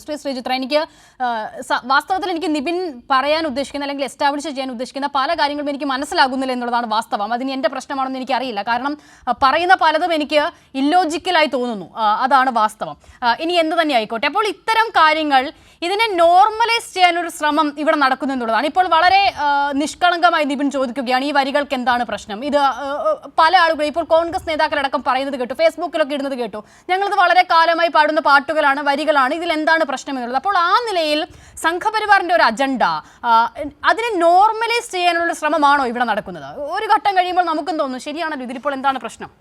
ശ്രീജിത്ര, എനിക്ക് വാസ്തവത്തിൽ എനിക്ക് നിബിൻ പറയാൻ ഉദ്ദേശിക്കുന്ന അല്ലെങ്കിൽ എസ്റ്റാബ്ലിഷ് ചെയ്യാൻ ഉദ്ദേശിക്കുന്ന പല കാര്യങ്ങളും എനിക്ക് മനസ്സിലാകുന്നില്ല എന്നുള്ളതാണ് വാസ്തവം. അതിന് എൻ്റെ പ്രശ്നമാണെന്ന് എനിക്കറിയില്ല. കാരണം പറയുന്ന പലതും എനിക്ക് ഇല്ലോജിക്കലായി തോന്നുന്നു. അതാണ് വാസ്തവം. ഇനി എന്ത് തന്നെ ആയിക്കോട്ടെ, അപ്പോൾ ഇത്തരം കാര്യങ്ങൾ ഇതിനെ നോർമലൈസ് ചെയ്യാനൊരു ശ്രമം ഇവിടെ നടക്കുന്നു എന്നുള്ളതാണ്. ഇപ്പോൾ വളരെ നിഷ്കളങ്കമായി നിബിൻ ചോദിക്കുകയാണ്, ഈ വരികൾക്ക് എന്താണ് പ്രശ്നം? ഇത് പല ആളുകളും ഇപ്പോൾ കോൺഗ്രസ് നേതാക്കളടക്കം പറയുന്നത് കേട്ടു, ഫേസ്ബുക്കിലൊക്കെ ഇടുന്നത് കേട്ടു, ഞങ്ങളിത് വളരെ കാലമായി പാടുന്ന പാട്ടുകളാണ്, വരികളാണ്, ഇതിൽ എന്താണ് പ്രശ്നം എന്നുള്ളത്. അപ്പോൾ ആ നിലയിൽ സംഘപരിവാറിന്റെ ഒരു അജണ്ട അതിനെ നോർമലൈസ് ചെയ്യാനുള്ള ശ്രമമാണോ ഇവിടെ നടക്കുന്നത്? ഒരു ഘട്ടം കഴിയുമ്പോൾ നമുക്കും തോന്നുന്നു ശരിയാണല്ലോ, ഇതിലിപ്പോൾ എന്താണ് പ്രശ്നം?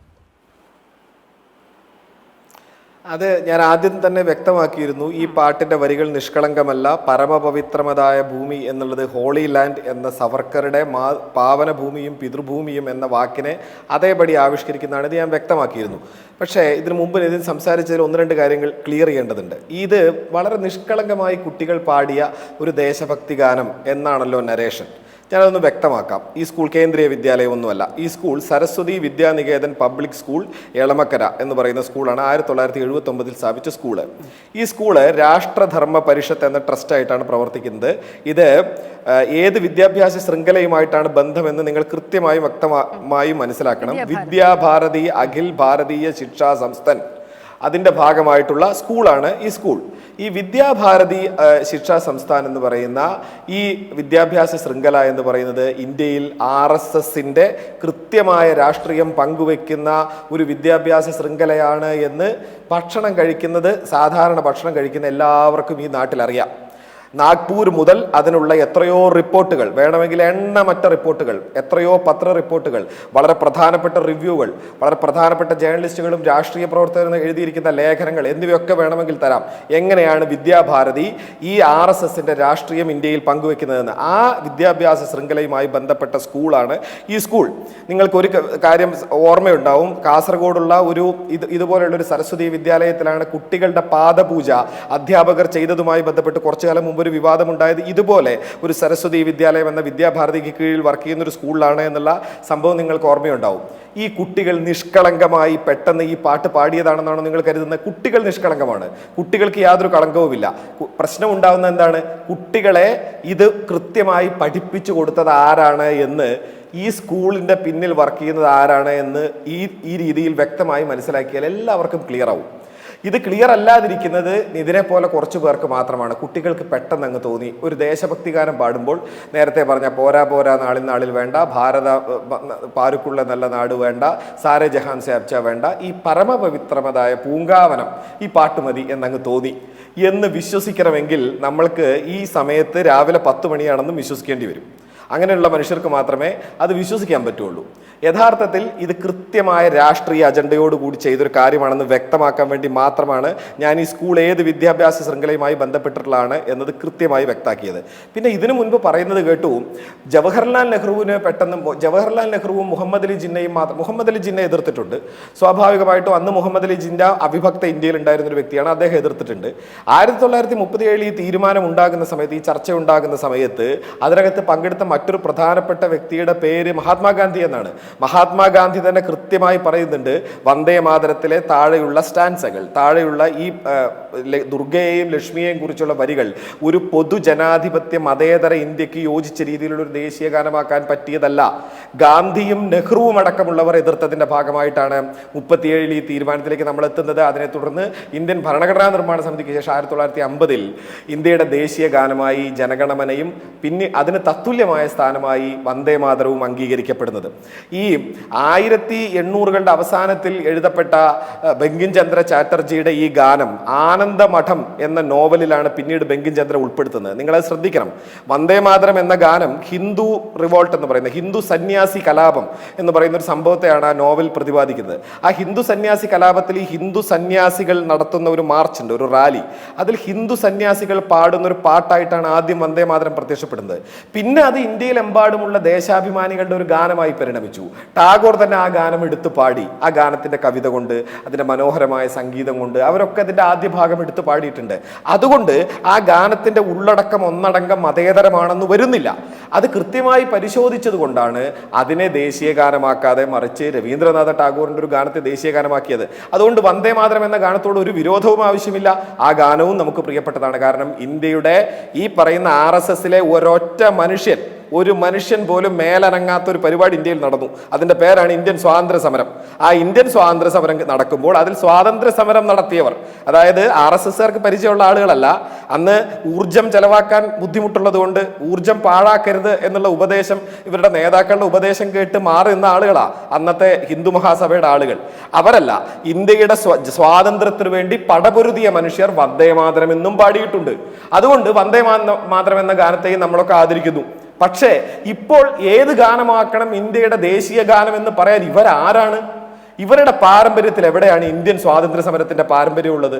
അത് ഞാൻ ആദ്യം തന്നെ വ്യക്തമാക്കിയിരുന്നു. ഈ പാട്ടിന്റെ വരികൾ നിഷ്കളങ്കമല്ല. പരമപവിത്രമതായ ഭൂമി എന്നുള്ളത് ഹോളി ലാൻഡ് എന്ന സവർക്കറുടെ പാവന ഭൂമിയും പിതൃഭൂമിയും എന്ന വാക്കിനെ അതേപടി ആവിഷ്കരിക്കുന്നതാണ്. ഇത് ഞാൻ വ്യക്തമാക്കിയിരുന്നു. പക്ഷേ ഇതിനു മുമ്പ് ഇതിൽ സംസാരിച്ചതിൽ ഒന്ന് രണ്ട് കാര്യങ്ങൾ ക്ലിയർ ചെയ്യേണ്ടതുണ്ട്. ഇത് വളരെ നിഷ്കളങ്കമായി കുട്ടികൾ പാടിയ ഒരു ദേശഭക്തി ഗാനം എന്നാണല്ലോ നരേഷൻ. ഞാനതൊന്ന് വ്യക്തമാക്കാം. ഈ സ്കൂൾ കേന്ദ്രീയ വിദ്യാലയമൊന്നുമല്ല. ഈ school Saraswati Vidyaniketan public school Elamakkara എന്ന് പറയുന്ന സ്കൂളാണ്. 1979 സ്ഥാപിച്ച സ്കൂള്. ഈ സ്കൂള് രാഷ്ട്രധർമ്മ പരിഷത്ത് എന്ന ട്രസ്റ്റായിട്ടാണ് പ്രവർത്തിക്കുന്നത്. ഇത് ഏത് വിദ്യാഭ്യാസ ശൃംഖലയുമായിട്ടാണ് ബന്ധമെന്ന് നിങ്ങൾ കൃത്യമായും വ്യക്തമായും മനസ്സിലാക്കണം. വിദ്യാഭാരതി അഖിൽ ഭാരതീയ ശിക്ഷാ സംസ്ഥൻ അതിൻ്റെ ഭാഗമായിട്ടുള്ള സ്കൂളാണ് ഈ സ്കൂൾ. ഈ വിദ്യാഭാരതി ശിക്ഷാ സംസ്ഥാൻ എന്ന് പറയുന്ന ഈ വിദ്യാഭ്യാസ ശൃംഖല എന്ന് പറയുന്നത് ഇന്ത്യയിൽ RSSന്റെ കൃത്യമായ രാഷ്ട്രീയം പങ്കുവെക്കുന്ന ഒരു വിദ്യാഭ്യാസ ശൃംഖലയാണ് എന്ന് സാധാരണ ഭക്ഷണം കഴിക്കുന്ന എല്ലാവർക്കും ഈ നാട്ടിൽ അറിയാം. നാഗ്പൂർ മുതൽ അതിനുള്ള എത്രയോ റിപ്പോർട്ടുകൾ, വേണമെങ്കിൽ എണ്ണമറ്റ റിപ്പോർട്ടുകൾ, എത്രയോ പത്ര റിപ്പോർട്ടുകൾ, വളരെ പ്രധാനപ്പെട്ട റിവ്യൂകൾ, വളരെ പ്രധാനപ്പെട്ട ജേർണലിസ്റ്റുകളും രാഷ്ട്രീയ പ്രവർത്തകരും എഴുതിയിരിക്കുന്ന ലേഖനങ്ങൾ എന്നിവയൊക്കെ വേണമെങ്കിൽ തരാം. എങ്ങനെയാണ് വിദ്യാഭാരതി ഈ RSSന്റെ രാഷ്ട്രീയം ഇന്ത്യയിൽ പങ്കുവെക്കുന്നതെന്ന്. ആ വിദ്യാഭ്യാസ ശൃംഖലയുമായി ബന്ധപ്പെട്ട സ്കൂളാണ് ഈ സ്കൂൾ. നിങ്ങൾക്കൊരു കാര്യം ഓർമ്മയുണ്ടാവും. കാസർഗോഡുള്ള ഇതുപോലെയുള്ള ഒരു സരസ്വതി വിദ്യാലയത്തിലാണ് കുട്ടികളുടെ പാദപൂജ അധ്യാപകർ ചെയ്തതുമായി ബന്ധപ്പെട്ട് കുറച്ചു കാലം മുമ്പ് ഒരു വിവാദമുണ്ടായത്. ഇതുപോലെ ഒരു സരസ്വതി വിദ്യാലയം എന്ന വിദ്യാഭാരതിക്ക് കീഴിൽ വർക്ക് ചെയ്യുന്ന ഒരു സ്കൂളിലാണ് എന്നുള്ള സംഭവം നിങ്ങൾക്ക് ഓർമ്മയുണ്ടാവും. ഈ കുട്ടികൾ നിഷ്കളങ്കമായി പെട്ടെന്ന് ഈ പാട്ട് പാടിയതാണെന്നാണ് നിങ്ങൾ കരുതുന്നത്? കുട്ടികൾ നിഷ്കളങ്കമാണ്. കുട്ടികൾക്ക് യാതൊരു കളങ്കവുമില്ല. പ്രശ്നം ഉണ്ടാകുന്നത് എന്താണ്? കുട്ടികളെ ഇത് കൃത്യമായി പഠിപ്പിച്ചു കൊടുത്തത് ആരാണ് എന്ന്, ഈ സ്കൂളിൻ്റെ പിന്നിൽ വർക്ക് ചെയ്യുന്നത് ആരാണ് എന്ന് ഈ രീതിയിൽ വ്യക്തമായി മനസ്സിലാക്കിയാൽ എല്ലാവർക്കും ക്ലിയർ ആവും. ഇത് ക്ലിയർ അല്ലാതിരിക്കുന്നത് ഇതിനെ പോലെ കുറച്ചു പേർക്ക് മാത്രമാണ്. കുട്ടികൾക്ക് പെട്ടെന്ന് അങ്ങ് തോന്നി ഒരു ദേശഭക്തി ഗാനം പാടുമ്പോൾ നേരത്തെ പറഞ്ഞ പോരാ പോരാ നാളിൽ നാളിൽ വേണ്ട, ഭാരത പാരുക്കുള്ള നല്ല നാട് വേണ്ട, സാരെ ജഹാൻ സെ അബ്ച വേണ്ട, ഈ പരമപവിത്രമതായ പൂങ്കാവനം ഈ പാട്ട് മതി എന്നങ്ങ് തോന്നി എന്ന് വിശ്വസിക്കണമെങ്കിൽ നമ്മൾക്ക് ഈ സമയത്ത് രാവിലെ 10 മണിയാണെന്നും വിശ്വസിക്കേണ്ടി വരും. അങ്ങനെയുള്ള മനുഷ്യർക്ക് മാത്രമേ അത് വിശ്വസിക്കാൻ പറ്റുള്ളൂ. യഥാർത്ഥത്തിൽ ഇത് കൃത്യമായ രാഷ്ട്രീയ അജണ്ടയോടുകൂടി ചെയ്തൊരു കാര്യമാണെന്ന് വ്യക്തമാക്കാൻ വേണ്ടി മാത്രമാണ് ഞാൻ ഈ സ്കൂൾ ഏത് വിദ്യാഭ്യാസ ശൃംഖലയുമായി ബന്ധപ്പെട്ടിട്ടുള്ളതാണ് എന്നത് കൃത്യമായി വ്യക്തമാക്കിയത്. പിന്നെ ഇതിനു മുൻപ് പറയുന്നത് കേട്ടു, ജവഹർലാൽ നെഹ്റുവും മുഹമ്മദ് അലി ജിന്നയും മുഹമ്മദ് അലി ജിന്ന എതിർത്തിട്ടുണ്ട്. സ്വാഭാവികമായിട്ടും അന്ന് മുഹമ്മദ് അലി ജിന്ന അവിഭക്ത ഇന്ത്യയിൽ ഉണ്ടായിരുന്ന ഒരു വ്യക്തിയാണ്. അദ്ദേഹം എതിർത്തിട്ടുണ്ട്. 1937 ഈ തീരുമാനം ഉണ്ടാകുന്ന സമയത്ത്, ഈ ചർച്ച ഉണ്ടാകുന്ന സമയത്ത് അതിനകത്ത് പങ്കെടുത്ത മറ്റൊരു പ്രധാനപ്പെട്ട വ്യക്തിയുടെ പേര് മഹാത്മാഗാന്ധി എന്നാണ്. മഹാത്മാഗാന്ധി തന്നെ കൃത്യമായി പറയുന്നുണ്ട്, വന്ദേ മാതരത്തിലെ താഴെയുള്ള സ്റ്റാൻസകൾ, താഴെയുള്ള ഈ ദുർഗയെയും ലക്ഷ്മിയെയും കുറിച്ചുള്ള വരികൾ ഒരു പൊതുജനാധിപത്യ മതേതര ഇന്ത്യക്ക് യോജിച്ച രീതിയിലുള്ള ഒരു ദേശീയ ഗാനമാക്കാൻ പറ്റിയതല്ല. ഗാന്ധിയും നെഹ്റുവും അടക്കമുള്ളവർ എതിർത്തതിന്റെ ഭാഗമായിട്ടാണ് 37 ഈ തീരുമാനത്തിലേക്ക് നമ്മൾ എത്തുന്നത്. അതിനെ തുടർന്ന് ഇന്ത്യൻ ഭരണഘടനാ നിർമ്മാണ സമിതിക്ക് ശേഷം 1950 ഇന്ത്യയുടെ ദേശീയ ഗാനമായി ജനഗണമനയും പിന്നെ അതിന് തത്തുല്യമായ സ്ഥാനമായി വന്ദേ മാതരവും അംഗീകരിക്കപ്പെടുന്നത്. ഈ 1800കളുടെ അവസാനത്തിൽ എഴുതപ്പെട്ട ബങ്കിം ചന്ദ്ര ചാറ്റർജിയുടെ ഈ ഗാനം ആനന്ദമഠം എന്ന നോവലിലാണ് പിന്നീട് ബങ്കിം ചന്ദ്ര ഉൾപ്പെടുത്തുന്നത്. നിങ്ങളത് ശ്രദ്ധിക്കണം. വന്ദേ മാതരം എന്ന ഗാനം ഹിന്ദു റിവോൾട്ട് എന്ന് പറയുന്നത്, ഹിന്ദു സന്യാസി കലാപം എന്ന് പറയുന്ന ഒരു സംഭവത്തെയാണ് ആ നോവൽ പ്രതിപാദിക്കുന്നത്. ആ ഹിന്ദു സന്യാസി കലാപത്തിൽ ഈ ഹിന്ദു സന്യാസികൾ നടത്തുന്ന ഒരു മാർച്ച് ഉണ്ട്, ഒരു റാലി. അതിൽ ഹിന്ദു സന്യാസികൾ പാടുന്ന ഒരു പാട്ടായിട്ടാണ് ആദ്യം വന്ദേ മാതരം പ്രത്യക്ഷപ്പെടുന്നത്. പിന്നെ അത് ഇന്ത്യയിലെമ്പാടുമുള്ള ദേശാഭിമാനികളുടെ ഒരു ഗാനമായി പരിണമിച്ചു. ടാഗോർ തന്നെ ആ ഗാനം എടുത്തു പാടി. ആ ഗാനത്തിന്റെ കവിത കൊണ്ട്, അതിന്റെ മനോഹരമായ സംഗീതം കൊണ്ട് അവരൊക്കെ അതിന്റെ ആദ്യ ഭാഗം എടുത്തു പാടിയിട്ടുണ്ട്. അതുകൊണ്ട് ആ ഗാനത്തിന്റെ ഉള്ളടക്കം ഒന്നടങ്കം മതേതരമാണെന്ന് വരുന്നില്ല. അത് കൃത്യമായി പരിശോധിച്ചത് കൊണ്ടാണ് അതിനെ ദേശീയ ഗാനമാക്കാതെ മറിച്ച് രവീന്ദ്രനാഥ ടാഗോറിന്റെ ഒരു ഗാനത്തെ ദേശീയ ഗാനമാക്കിയത്. അതുകൊണ്ട് വന്ദേ മാതരം എന്ന ഗാനത്തോട് ഒരു വിരോധവും ആവശ്യമില്ല. ആ ഗാനവും നമുക്ക് പ്രിയപ്പെട്ടതാണ്. കാരണം ഇന്ത്യയുടെ ഈ പറയുന്ന RSSലെ ഒരു മനുഷ്യൻ പോലും മേലനങ്ങാത്ത ഒരു പരിപാടി ഇന്ത്യയിൽ നടന്നു. അതിന്റെ പേരാണ് ഇന്ത്യൻ സ്വാതന്ത്ര്യ സമരം. ആ ഇന്ത്യൻ സ്വാതന്ത്ര്യ സമരം നടക്കുമ്പോൾ അതിൽ സ്വാതന്ത്ര്യ സമരം നടത്തിയവർ, അതായത് RSSകാർക്ക് പരിചയമുള്ള ആളുകളല്ല, അന്ന് ഊർജം ചെലവാക്കാൻ ബുദ്ധിമുട്ടുള്ളത് കൊണ്ട് ഊർജം പാഴാക്കരുത് എന്നുള്ള ഉപദേശം, ഇവരുടെ നേതാക്കളുടെ ഉപദേശം കേട്ട് മാറി നിന്ന ആളുകളാ അന്നത്തെ ഹിന്ദു മഹാസഭയുടെ ആളുകൾ. അവരല്ല, ഇന്ത്യയുടെ സ്വാതന്ത്ര്യത്തിന് വേണ്ടി പടപൊരുതിയ മനുഷ്യർ വന്ദേ മാതരം എന്നും പാടിയിട്ടുണ്ട്. അതുകൊണ്ട് വന്ദേ മാതരം എന്ന ഗാനത്തെയും നമ്മളൊക്കെ ആദരിക്കുന്നു. പക്ഷേ ഇപ്പോൾ ഏത് ഗാനമാക്കണം ഇന്ത്യയുടെ ദേശീയ ഗാനം എന്ന് പറയാൻ ഇവരാരാണ്? ഇവരുടെ പാരമ്പര്യത്തിൽ എവിടെയാണ് ഇന്ത്യൻ സ്വാതന്ത്ര്യ സമരത്തിന്റെ പാരമ്പര്യം ഉള്ളത്?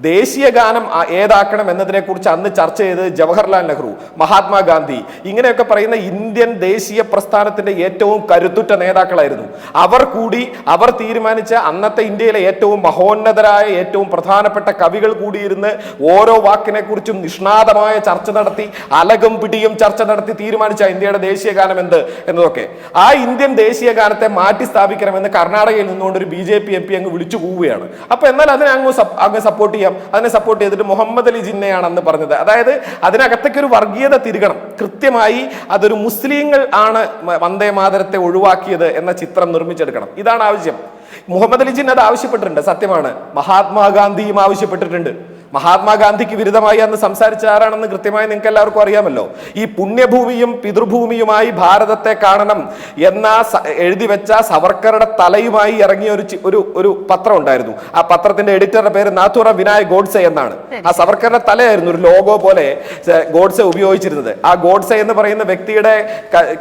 ദേശീയ ഗാനം ഏതാക്കണം എന്നതിനെ കുറിച്ച് അന്ന് ചർച്ച ചെയ്ത് ജവഹർലാൽ നെഹ്റു, മഹാത്മാഗാന്ധി, ഇങ്ങനെയൊക്കെ പറയുന്ന ഇന്ത്യൻ ദേശീയ പ്രസ്ഥാനത്തിന്റെ ഏറ്റവും കരുത്തുറ്റ നേതാക്കളായിരുന്നു. അവർ തീരുമാനിച്ച അന്നത്തെ ഇന്ത്യയിലെ ഏറ്റവും മഹോന്നതരായ ഏറ്റവും പ്രധാനപ്പെട്ട കവികൾ കൂടിയിരുന്ന് ഓരോ വാക്കിനെ കുറിച്ചും നിഷ്ണാതമായ ചർച്ച നടത്തി, അലകും പിടിയും ചർച്ച നടത്തി തീരുമാനിച്ച ഇന്ത്യയുടെ ദേശീയ ഗാനം എന്നതൊക്കെ. ആ ഇന്ത്യൻ ദേശീയ ഗാനത്തെ മാറ്റി സ്ഥാപിക്കണമെന്ന് കർണാടകയിൽ നിന്നുകൊണ്ട് ഒരു BJP MP അങ്ങ് വിളിച്ചു പോവുകയാണ്. അപ്പൊ എന്നാൽ അതിനെ അങ്ങ് സപ്പോർട്ട് ചെയ്യാം. അതിനെ സപ്പോർട്ട് ചെയ്തിട്ട് മുഹമ്മദ് അലി ജിന്നയാണ് അന്ന് പറഞ്ഞത്. അതായത് അതിനകത്തേക്ക് ഒരു വർഗീയത തിരികണം. കൃത്യമായി അതൊരു മുസ്ലിങ്ങൾ ആണ് വന്ദേ മാതരത്തെ ഒഴിവാക്കിയത് എന്ന ചിത്രം നിർമ്മിച്ചെടുക്കണം. ഇതാണ് ആവശ്യം. മുഹമ്മദ് അലി ജിന്ന അത് ആവശ്യപ്പെട്ടിട്ടുണ്ട്, സത്യമാണ്. മഹാത്മാഗാന്ധിയും ആവശ്യപ്പെട്ടിട്ടുണ്ട്. മഹാത്മാഗാന്ധിക്ക് വിരുദ്ധമായി അന്ന് സംസാരിച്ച ആരാണെന്ന് കൃത്യമായി നിങ്ങൾക്ക് എല്ലാവർക്കും അറിയാമല്ലോ. ഈ പുണ്യഭൂമിയും പിതൃഭൂമിയുമായി ഭാരതത്തെ കാണണം എന്ന എഴുതി വെച്ച സവർക്കറുടെ തലയുമായി ഇറങ്ങിയ ഒരു പത്രം ഉണ്ടായിരുന്നു. ആ പത്രത്തിന്റെ എഡിറ്ററുടെ പേര് നാഥുറാം വിനായക് ഗോഡ്സെ എന്നാണ്. ആ സവർക്കറുടെ തലയായിരുന്നു ഒരു ലോഗോ പോലെ ഗോഡ്സെ ഉപയോഗിച്ചിരുന്നത്. ആ ഗോഡ്സെ എന്ന് പറയുന്ന വ്യക്തിയുടെ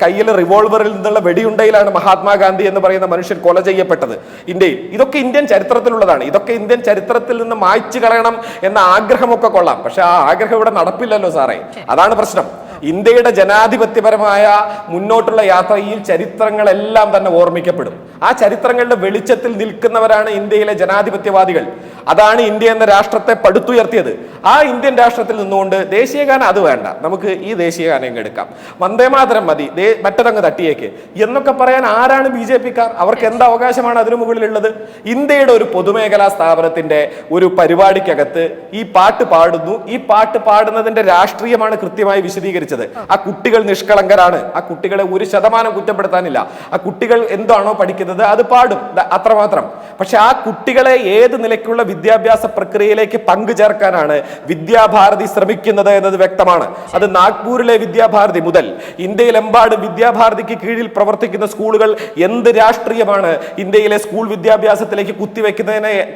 കയ്യിൽ റിവോൾവറിൽ നിന്നുള്ള വെടിയുണ്ടയിലാണ് മഹാത്മാഗാന്ധി എന്ന് പറയുന്ന മനുഷ്യൻ കൊല ചെയ്യപ്പെട്ടത് ഇന്ത്യയിൽ. ഇതൊക്കെ ഇന്ത്യൻ ചരിത്രത്തിലുള്ളതാണ്. ഇതൊക്കെ ഇന്ത്യൻ ചരിത്രത്തിൽ നിന്ന് മായ്ച്ചു കളയണം എന്ന ആഗ്രഹമൊക്കെ കൊള്ളാം. പക്ഷെ ആ ആഗ്രഹം ഇവിടെ നടപ്പില്ലല്ലോ സാറേ. അതാണ് പ്രശ്നം. ഇന്ത്യയുടെ ജനാധിപത്യപരമായ മുന്നോട്ടുള്ള യാത്രയിൽ ചരിത്രങ്ങളെല്ലാം തന്നെ ഓർമ്മിക്കപ്പെടും. ആ ചരിത്രങ്ങളുടെ വെളിച്ചത്തിൽ നിൽക്കുന്നവരാണ് ഇന്ത്യയിലെ ജനാധിപത്യവാദികൾ. അതാണ് ഇന്ത്യ എന്ന രാഷ്ട്രത്തെ പടുത്തുയർത്തിയത്. ആ ഇന്ത്യൻ രാഷ്ട്രത്തിൽ നിന്നുകൊണ്ട് ദേശീയഗാനം അത് വേണ്ട, നമുക്ക് ഈ ദേശീയഗാനം എടുക്കാം, വന്ദേമാതരം മതി, മറ്റതങ്ങ് തട്ടിയേക്ക് എന്നൊക്കെ പറയാൻ ആരാണ് BJPക്കാർ? അവർക്ക് എന്ത് അവകാശമാണ് അതിനു മുകളിലുള്ളത്? ഇന്ത്യയുടെ ഒരു പൊതുമേഖലാ സ്ഥാപനത്തിന്റെ ഒരു പരിപാടിക്കകത്ത് ഈ പാട്ട് പാടുന്നു. ഈ പാട്ട് പാടുന്നതിന്റെ രാഷ്ട്രീയമാണ് കൃത്യമായി വിശദീകരിച്ചത്. ആ കുട്ടികൾ നിഷ്കളങ്കരാണ്. ആ കുട്ടികളെ 1% കുറ്റപ്പെടുത്താനില്ല. ആ കുട്ടികൾ എന്താണോ പഠിക്കുന്നത് അത് പാടും, അത്രമാത്രം. പക്ഷെ ആ കുട്ടികളെ ഏത് നിലയ്ക്കുള്ള വിദ്യാഭ്യാസ പ്രക്രിയയിലേക്ക് പങ്കുചേർക്കാനാണ് വിദ്യാഭാരതി ശ്രമിക്കുന്നത് എന്നത് വ്യക്തമാണ്. അത് നാഗ്പൂരിലെ വിദ്യാഭാരതി മുതൽ ഇന്ത്യയിലെമ്പാടും വിദ്യാഭാരതിക്ക് കീഴിൽ പ്രവർത്തിക്കുന്ന സ്കൂളുകൾ എന്ത് രാഷ്ട്രീയമാണ് ഇന്ത്യയിലെ സ്കൂൾ വിദ്യാഭ്യാസത്തിലേക്ക്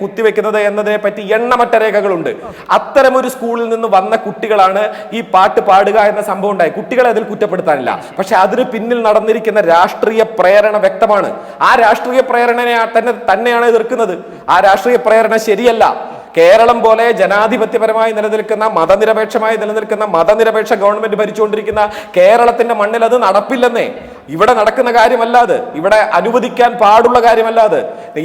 കുത്തിവെക്കുന്നത് എന്നതിനെ പറ്റി എണ്ണമറ്റ രേഖകളുണ്ട്. അത്തരമൊരു സ്കൂളിൽ നിന്ന് വന്ന കുട്ടികളാണ് ഈ പാട്ട് പാടുക എന്ന സംഭവം ഉണ്ടായി. കുട്ടികളെ അതിൽ കുറ്റപ്പെടുത്താനില്ല. പക്ഷെ അതിന് പിന്നിൽ നടന്നിരിക്കുന്ന രാഷ്ട്രീയ പ്രേരണ വ്യക്തമാണ്. ആ രാഷ്ട്രീയ പ്രേരണനെ തന്നെയാണ് എതിർക്കുന്നത്. ആ രാഷ്ട്രീയ പ്രേരണ ശരിയല്ല. കേരളം പോലെ ജനാധിപത്യപരമായി നിലനിൽക്കുന്ന മതനിരപേക്ഷ ഗവൺമെന്റ് ഭരിച്ചുകൊണ്ടിരിക്കുന്ന കേരളത്തിന്റെ മണ്ണിൽ അത് നടപ്പില്ലെന്നേ. ഇവിടെ നടക്കുന്ന കാര്യമല്ല അത്. ഇവിടെ അനുവദിക്കാൻ പാടുള്ള കാര്യമല്ല അത്.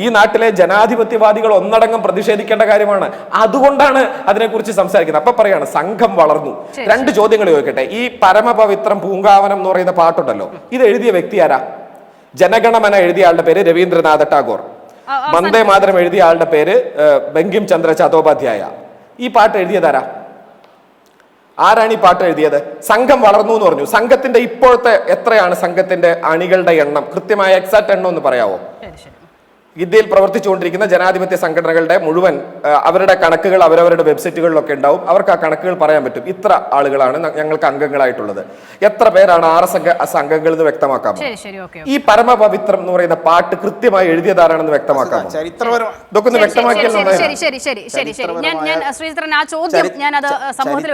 ഈ നാട്ടിലെ ജനാധിപത്യവാദികൾ ഒന്നടങ്കം പ്രതിഷേധിക്കേണ്ട കാര്യമാണ്. അതുകൊണ്ടാണ് അതിനെക്കുറിച്ച് സംസാരിക്കുന്നത്. അപ്പൊ പറയാണ് സംഘം വളർന്നു. 2 ചോദ്യങ്ങൾ ചോദിക്കട്ടെ. ഈ പരമപവിത്രം പൂങ്കാവനം എന്ന് പറയുന്ന പാട്ടുണ്ടല്ലോ, ഇത് എഴുതിയ വ്യക്തി ആരാ? ജനഗണമന എഴുതിയ ആളുടെ പേര് രവീന്ദ്രനാഥ ടാഗോർ. വന്ദേ മാതരം എഴുതിയ ആളുടെ പേര് ബങ്കിം ചന്ദ്ര ചതോപാധ്യായ. ഈ പാട്ട് എഴുതിയതാരാ? ആരാണ് ഈ പാട്ട് എഴുതിയത്? സംഘം വളർന്നു എന്ന് പറഞ്ഞു. സംഘത്തിന്റെ ഇപ്പോഴത്തെ എത്രയാണ് സംഘത്തിന്റെ അണികളുടെ എണ്ണം? കൃത്യമായ എക്സാക്ട് എണ്ണം ഒന്ന് പറയാവോ? ഇന്ത്യയിൽ പ്രവർത്തിച്ചുകൊണ്ടിരിക്കുന്ന ജനാധിപത്യ സംഘടനകളുടെ മുഴുവൻ അവരുടെ കണക്കുകൾ അവരവരുടെ വെബ്സൈറ്റുകളിലൊക്കെ ഉണ്ടാവും. അവർക്ക് ആ കണക്കുകൾ പറയാൻ പറ്റും. ഇത്ര ആളുകളാണ് ഞങ്ങൾക്ക് അംഗങ്ങളായിട്ടുള്ളത്. എത്ര പേരാണ് RS അംഗങ്ങൾ എന്ന് വ്യക്തമാക്കാമോ? ഈ പരമപവിത്രം എന്ന് പറയുന്ന പാട്ട് കൃത്യമായി എഴുതിയതാരാണെന്ന് വ്യക്തമാക്കാമോ? ഇതൊക്കെ ഒന്ന് വ്യക്തമാക്കിയാൽ ശരി. ഞാൻ ശ്രീധരൻ ആ ചോദ്യം ഞാൻ അത് സമൂഹത്തിൽ